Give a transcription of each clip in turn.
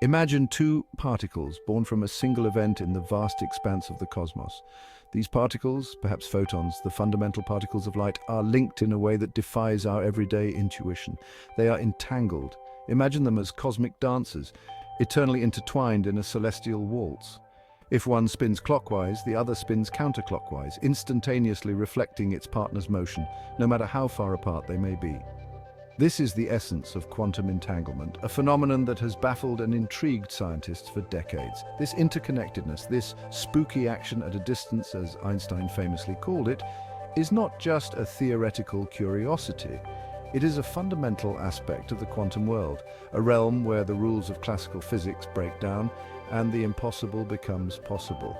Imagine two particles born from a single event in the vast expanse of the cosmos. These particles, perhaps photons, the fundamental particles of light, are linked in a way that defies our everyday intuition. They are entangled. Imagine them as cosmic dancers, eternally intertwined in a celestial waltz. If one spins clockwise, the other spins counterclockwise, instantaneously reflecting its partner's motion, no matter how far apart they may be. This is the essence of quantum entanglement, a phenomenon that has baffled and intrigued scientists for decades. This interconnectedness, this spooky action at a distance, as Einstein famously called it, is not just a theoretical curiosity. It is a fundamental aspect of the quantum world, a realm where the rules of classical physics break down and the impossible becomes possible.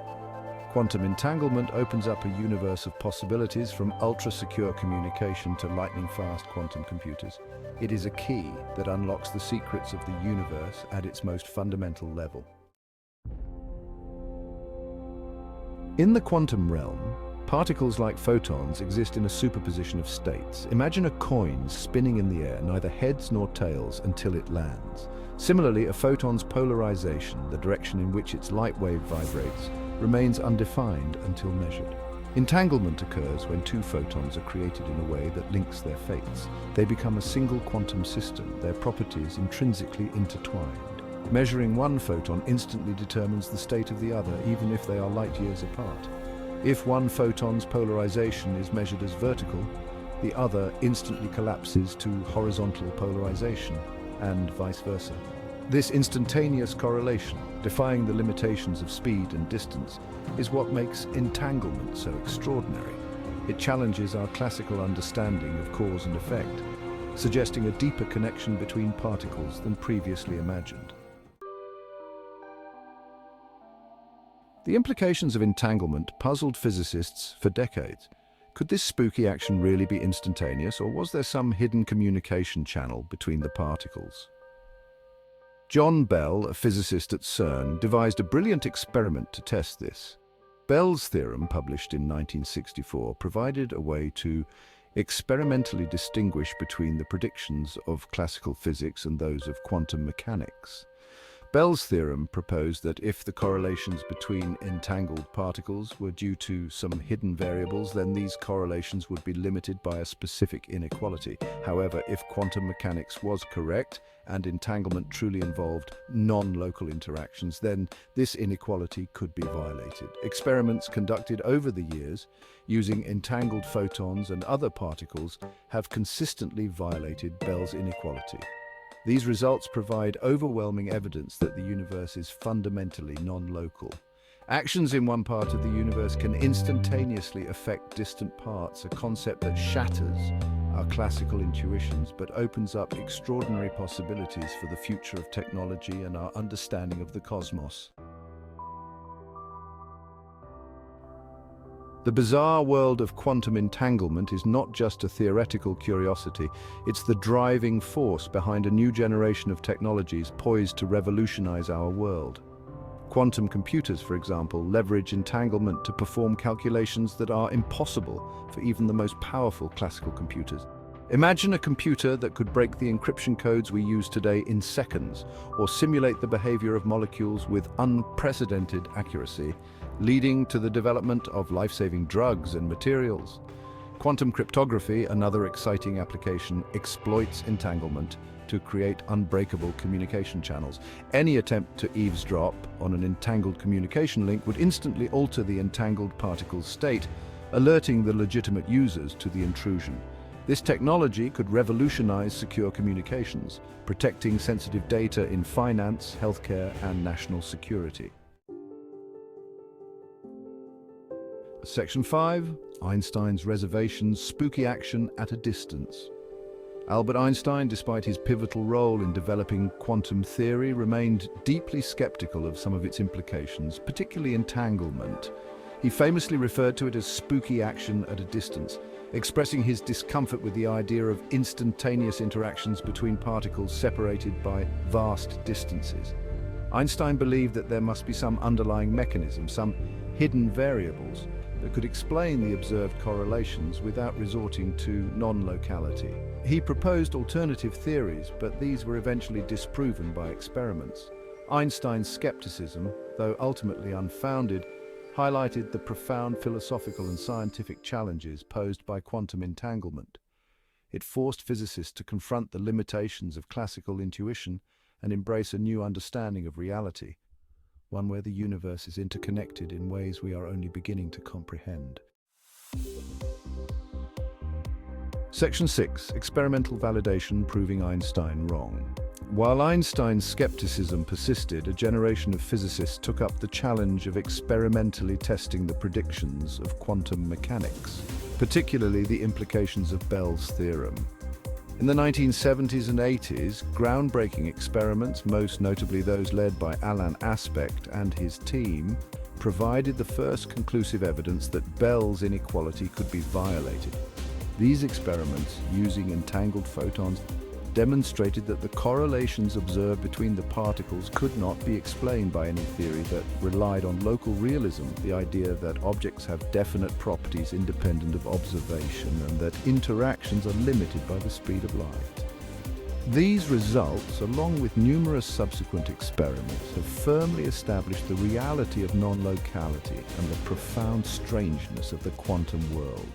Quantum entanglement opens up a universe of possibilities, from ultra-secure communication to lightning-fast quantum computers. It is a key that unlocks the secrets of the universe at its most fundamental level. In the quantum realm, particles like photons exist in a superposition of states. Imagine a coin spinning in the air, neither heads nor tails, until it lands. Similarly, a photon's polarization, the direction in which its light wave vibrates, remains undefined until measured. Entanglement occurs when two photons are created in a way that links their fates. They become a single quantum system, their properties intrinsically intertwined. Measuring one photon instantly determines the state of the other, even if they are light years apart. If one photon's polarization is measured as vertical, the other instantly collapses to horizontal polarization, and vice versa. This instantaneous correlation, defying the limitations of speed and distance, is what makes entanglement so extraordinary. It challenges our classical understanding of cause and effect, suggesting a deeper connection between particles than previously imagined. The implications of entanglement puzzled physicists for decades. Could this spooky action really be instantaneous, or was there some hidden communication channel between the particles? John Bell, a physicist at CERN, devised a brilliant experiment to test this. Bell's theorem, published in 1964, provided a way to experimentally distinguish between the predictions of classical physics and those of quantum mechanics. Bell's theorem proposed that if the correlations between entangled particles were due to some hidden variables, then these correlations would be limited by a specific inequality. However, if quantum mechanics was correct and entanglement truly involved non-local interactions, then this inequality could be violated. Experiments conducted over the years using entangled photons and other particles have consistently violated Bell's inequality. These results provide overwhelming evidence that the universe is fundamentally non-local. Actions in one part of the universe can instantaneously affect distant parts, a concept that shatters our classical intuitions but opens up extraordinary possibilities for the future of technology and our understanding of the cosmos. The bizarre world of quantum entanglement is not just a theoretical curiosity, it's the driving force behind a new generation of technologies poised to revolutionize our world. Quantum computers, for example, leverage entanglement to perform calculations that are impossible for even the most powerful classical computers. Imagine a computer that could break the encryption codes we use today in seconds, or simulate the behavior of molecules with unprecedented accuracy, leading to the development of life-saving drugs and materials. Quantum cryptography, another exciting application, exploits entanglement to create unbreakable communication channels. Any attempt to eavesdrop on an entangled communication link would instantly alter the entangled particle's state, alerting the legitimate users to the intrusion. This technology could revolutionize secure communications, protecting sensitive data in finance, healthcare, and national security. Section 5. Einstein's reservations, spooky action at a distance. Albert Einstein, despite his pivotal role in developing quantum theory, remained deeply skeptical of some of its implications, particularly entanglement. He famously referred to it as spooky action at a distance, expressing his discomfort with the idea of instantaneous interactions between particles separated by vast distances. Einstein believed that there must be some underlying mechanism, some hidden variables, that could explain the observed correlations without resorting to non-locality. He proposed alternative theories, but these were eventually disproven by experiments. Einstein's scepticism, though ultimately unfounded, highlighted the profound philosophical and scientific challenges posed by quantum entanglement. It forced physicists to confront the limitations of classical intuition and embrace a new understanding of reality, one where the universe is interconnected in ways we are only beginning to comprehend. Section 6. Experimental validation proving Einstein wrong. While Einstein's skepticism persisted, a generation of physicists took up the challenge of experimentally testing the predictions of quantum mechanics, particularly the implications of Bell's theorem. In the 1970s and 80s, groundbreaking experiments, most notably those led by Alain Aspect and his team, provided the first conclusive evidence that Bell's inequality could be violated. These experiments, using entangled photons, demonstrated that the correlations observed between the particles could not be explained by any theory that relied on local realism, the idea that objects have definite properties independent of observation and that interactions are limited by the speed of light. These results, along with numerous subsequent experiments, have firmly established the reality of non-locality and the profound strangeness of the quantum world.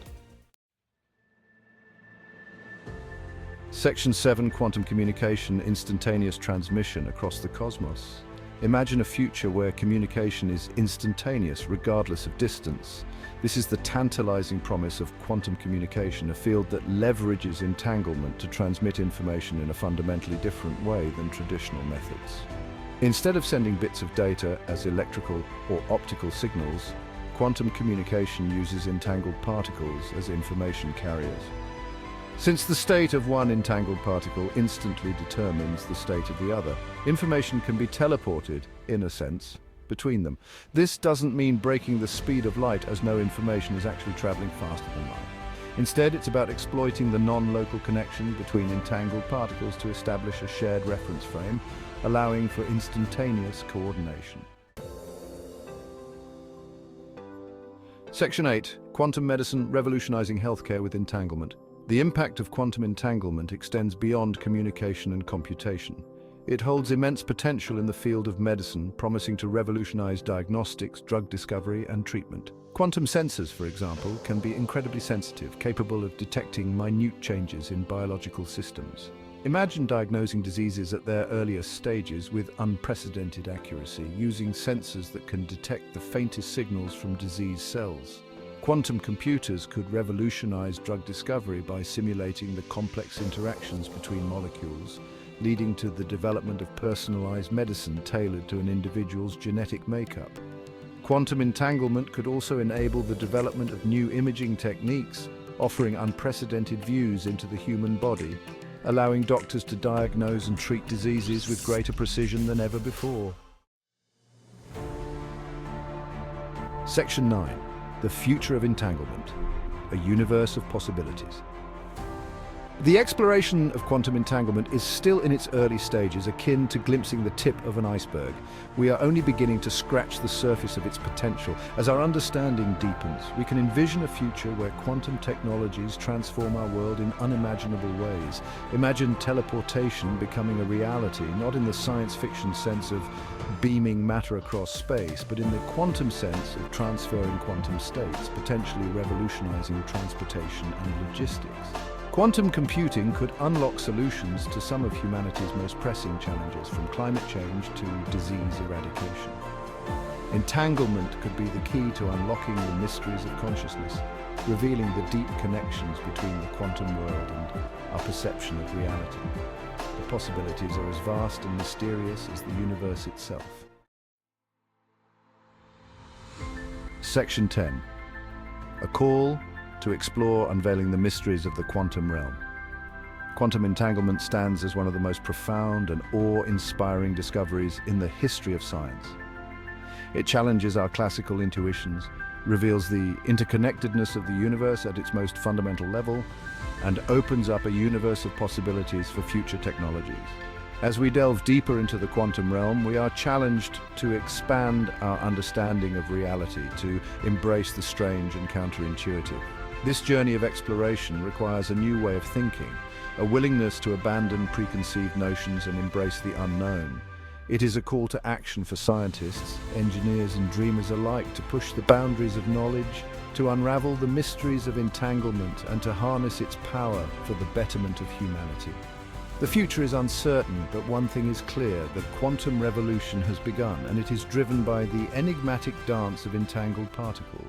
Section 7. Quantum communication, instantaneous transmission across the cosmos. Imagine a future where communication is instantaneous regardless of distance. This is the tantalizing promise of quantum communication, a field that leverages entanglement to transmit information in a fundamentally different way than traditional methods. Instead of sending bits of data as electrical or optical signals, quantum communication uses entangled particles as information carriers. Since the state of one entangled particle instantly determines the state of the other, information can be teleported, in a sense, between them. This doesn't mean breaking the speed of light, as no information is actually traveling faster than light. Instead, it's about exploiting the non-local connection between entangled particles to establish a shared reference frame, allowing for instantaneous coordination. Section 8. Quantum medicine revolutionizing healthcare with entanglement. The impact of quantum entanglement extends beyond communication and computation. It holds immense potential in the field of medicine, promising to revolutionize diagnostics, drug discovery, and treatment. Quantum sensors, for example, can be incredibly sensitive, capable of detecting minute changes in biological systems. Imagine diagnosing diseases at their earliest stages with unprecedented accuracy, using sensors that can detect the faintest signals from disease cells. Quantum computers could revolutionize drug discovery by simulating the complex interactions between molecules, leading to the development of personalized medicine tailored to an individual's genetic makeup. Quantum entanglement could also enable the development of new imaging techniques, offering unprecedented views into the human body, allowing doctors to diagnose and treat diseases with greater precision than ever before. Section 9. The future of entanglement, a universe of possibilities. The exploration of quantum entanglement is still in its early stages, akin to glimpsing the tip of an iceberg. We are only beginning to scratch the surface of its potential. As our understanding deepens, we can envision a future where quantum technologies transform our world in unimaginable ways. Imagine teleportation becoming a reality, not in the science fiction sense of beaming matter across space, but in the quantum sense of transferring quantum states, potentially revolutionizing transportation and logistics. Quantum computing could unlock solutions to some of humanity's most pressing challenges, from climate change to disease eradication. Entanglement could be the key to unlocking the mysteries of consciousness, revealing the deep connections between the quantum world and our perception of reality. The possibilities are as vast and mysterious as the universe itself. Section 10. A call to explore unveiling the mysteries of the quantum realm. Quantum entanglement stands as one of the most profound and awe-inspiring discoveries in the history of science. It challenges our classical intuitions, reveals the interconnectedness of the universe at its most fundamental level, and opens up a universe of possibilities for future technologies. As we delve deeper into the quantum realm, we are challenged to expand our understanding of reality, to embrace the strange and counterintuitive. This journey of exploration requires a new way of thinking, a willingness to abandon preconceived notions and embrace the unknown. It is a call to action for scientists, engineers and dreamers alike to push the boundaries of knowledge, to unravel the mysteries of entanglement and to harness its power for the betterment of humanity. The future is uncertain, but one thing is clear: the quantum revolution has begun, and it is driven by the enigmatic dance of entangled particles.